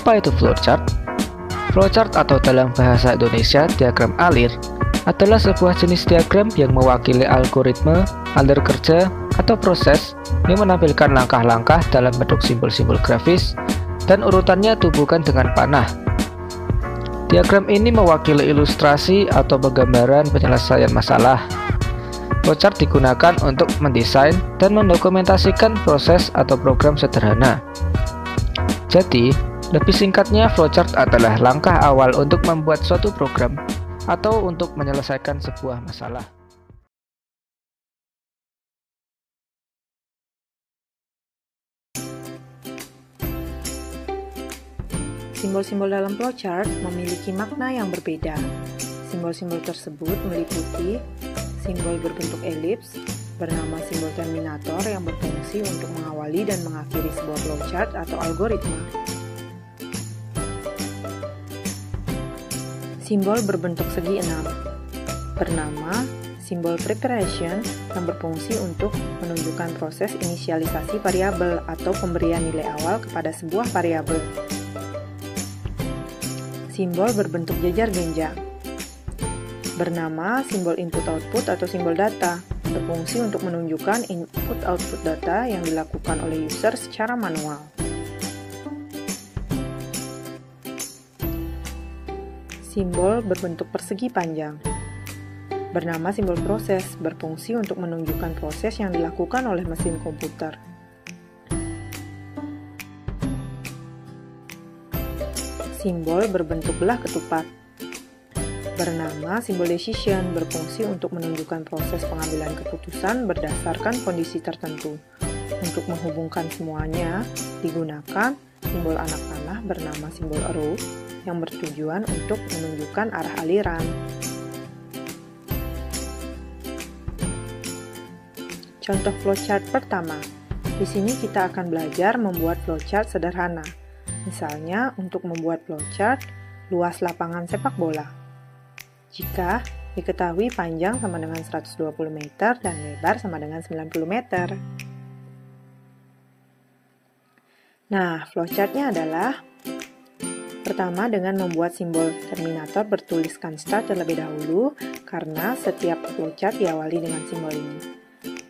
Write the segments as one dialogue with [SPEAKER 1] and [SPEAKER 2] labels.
[SPEAKER 1] Apa itu flowchart? Flowchart atau dalam bahasa Indonesia diagram alir adalah sebuah jenis diagram yang mewakili algoritma, alur kerja, atau proses yang menampilkan langkah-langkah dalam bentuk simbol-simbol grafis dan urutannya tubuhkan dengan panah. Diagram ini mewakili ilustrasi atau penggambaran penyelesaian masalah. Flowchart digunakan untuk mendesain dan mendokumentasikan proses atau program sederhana. Jadi, lebih singkatnya, flowchart adalah langkah awal untuk membuat suatu program atau untuk menyelesaikan sebuah masalah.
[SPEAKER 2] Simbol-simbol dalam flowchart memiliki makna yang berbeda. Simbol-simbol tersebut meliputi simbol berbentuk elips, bernama simbol terminator yang berfungsi untuk mengawali dan mengakhiri sebuah flowchart atau algoritma. Simbol berbentuk segi 6 bernama simbol preparation yang berfungsi untuk menunjukkan proses inisialisasi variabel atau pemberian nilai awal kepada sebuah variabel. Simbol berbentuk jajar genjang bernama simbol input-output atau simbol data, berfungsi untuk menunjukkan input-output data yang dilakukan oleh user secara manual. Simbol berbentuk persegi panjang bernama simbol proses, berfungsi untuk menunjukkan proses yang dilakukan oleh mesin komputer. Simbol berbentuk belah ketupat bernama simbol decision, berfungsi untuk menunjukkan proses pengambilan keputusan berdasarkan kondisi tertentu. Untuk menghubungkan semuanya, digunakan simbol anak panah bernama simbol arrow yang bertujuan untuk menunjukkan arah aliran. Contoh flowchart pertama. Di sini kita akan belajar membuat flowchart sederhana. Misalnya, untuk membuat flowchart luas lapangan sepak bola. Jika diketahui panjang sama dengan 120 meter dan lebar sama dengan 90 meter. Nah, flowchartnya adalah pertama dengan membuat simbol terminator bertuliskan start terlebih dahulu karena setiap flowchart diawali dengan simbol ini.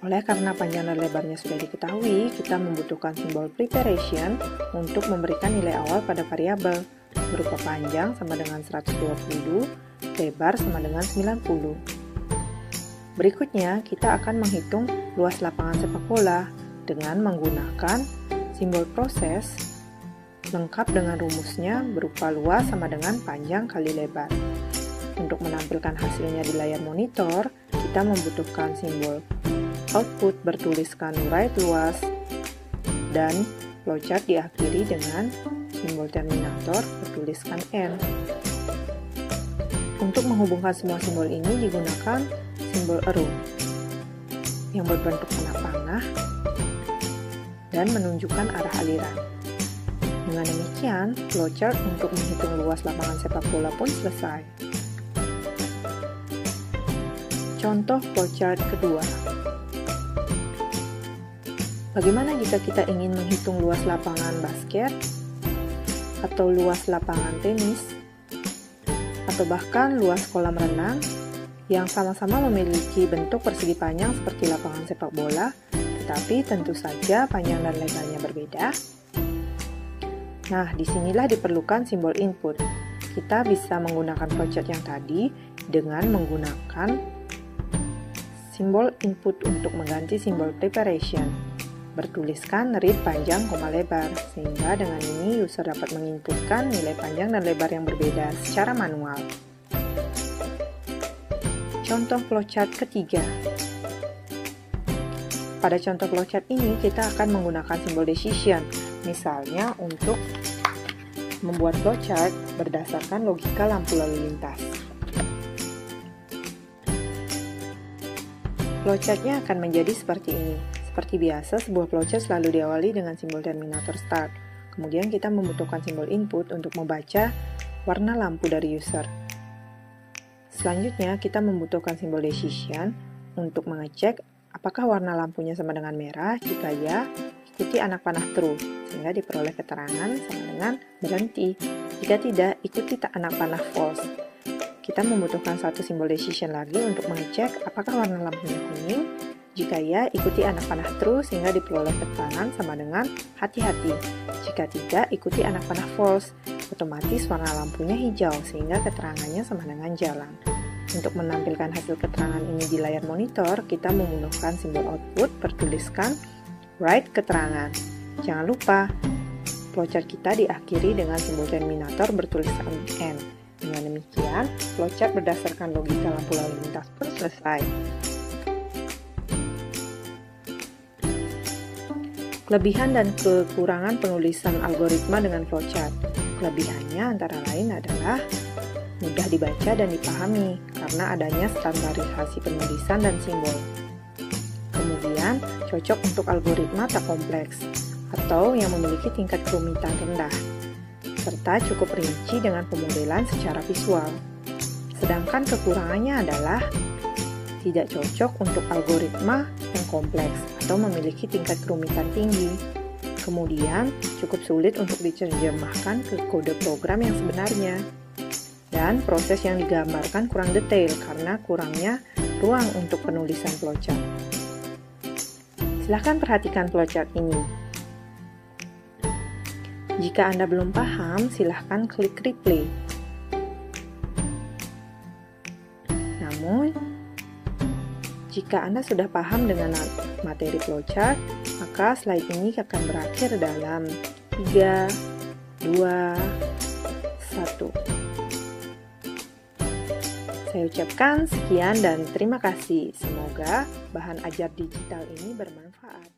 [SPEAKER 2] Oleh karena panjang dan lebarnya sudah diketahui, kita membutuhkan simbol preparation untuk memberikan nilai awal pada variabel berupa panjang sama dengan 120, lebar sama dengan 90. Berikutnya, kita akan menghitung luas lapangan sepak bola dengan menggunakan simbol proses lengkap dengan rumusnya berupa luas sama dengan panjang kali lebar. Untuk menampilkan hasilnya di layar monitor, kita membutuhkan simbol output bertuliskan right luas dan flowchart diakhiri dengan simbol terminator bertuliskan N. Untuk menghubungkan semua simbol ini digunakan simbol arrow yang berbentuk panah-panah dan menunjukkan arah aliran. Dengan demikian, flowchart untuk menghitung luas lapangan sepak bola pun selesai. Contoh flowchart kedua. Bagaimana jika kita ingin menghitung luas lapangan basket, atau luas lapangan tenis, atau bahkan luas kolam renang yang sama-sama memiliki bentuk persegi panjang seperti lapangan sepak bola, tetapi tentu saja panjang dan lebarnya berbeda? Nah, disinilah diperlukan simbol input. Kita bisa menggunakan flowchart yang tadi dengan menggunakan simbol input untuk mengganti simbol preparation. Bertuliskan read panjang, lebar, sehingga dengan ini user dapat menginputkan nilai panjang dan lebar yang berbeda secara manual. Contoh flowchart ketiga. Pada contoh flowchart ini, kita akan menggunakan simbol decision, misalnya untuk membuat flowchart berdasarkan logika lampu lalu lintas. Flowchartnya akan menjadi seperti ini. Seperti biasa, sebuah flowchart selalu diawali dengan simbol terminator start. Kemudian kita membutuhkan simbol input untuk membaca warna lampu dari user. Selanjutnya, kita membutuhkan simbol decision untuk mengecek apakah warna lampunya sama dengan merah. Jika ya, ikuti anak panah true, sehingga diperoleh keterangan sama dengan berhenti. Jika tidak, ikuti anak panah false. Kita membutuhkan satu simbol decision lagi untuk mengecek apakah warna lampunya kuning. Jika ya, ikuti anak panah true sehingga diperoleh keterangan sama dengan hati-hati. Jika tidak, ikuti anak panah false. Otomatis warna lampunya hijau sehingga keterangannya sama dengan jalan. Untuk menampilkan hasil keterangan ini di layar monitor, kita membutuhkan simbol output bertuliskan write keterangan. Jangan lupa, flowchart kita diakhiri dengan simbol terminator bertuliskan N. Dengan demikian, flowchart berdasarkan logika lampu lalu lintas pun selesai. Kelebihan dan kekurangan penulisan algoritma dengan flowchart. Kelebihannya antara lain adalah mudah dibaca dan dipahami karena adanya standarisasi penulisan dan simbol. Kemudian, cocok untuk algoritma tak kompleks atau yang memiliki tingkat kerumitan rendah, serta cukup rinci dengan pemodelan secara visual. Sedangkan kekurangannya adalah tidak cocok untuk algoritma yang kompleks atau memiliki tingkat kerumitan tinggi. Kemudian, cukup sulit untuk diterjemahkan ke kode program yang sebenarnya. Dan proses yang digambarkan kurang detail karena kurangnya ruang untuk penulisan flowchart. Silahkan perhatikan flowchart ini. Jika Anda belum paham, silahkan klik replay. Namun, jika Anda sudah paham dengan materi flowchart, maka slide ini akan berakhir dalam 3, 2, 1. Saya ucapkan sekian dan terima kasih. Semoga bahan ajar digital ini bermanfaat.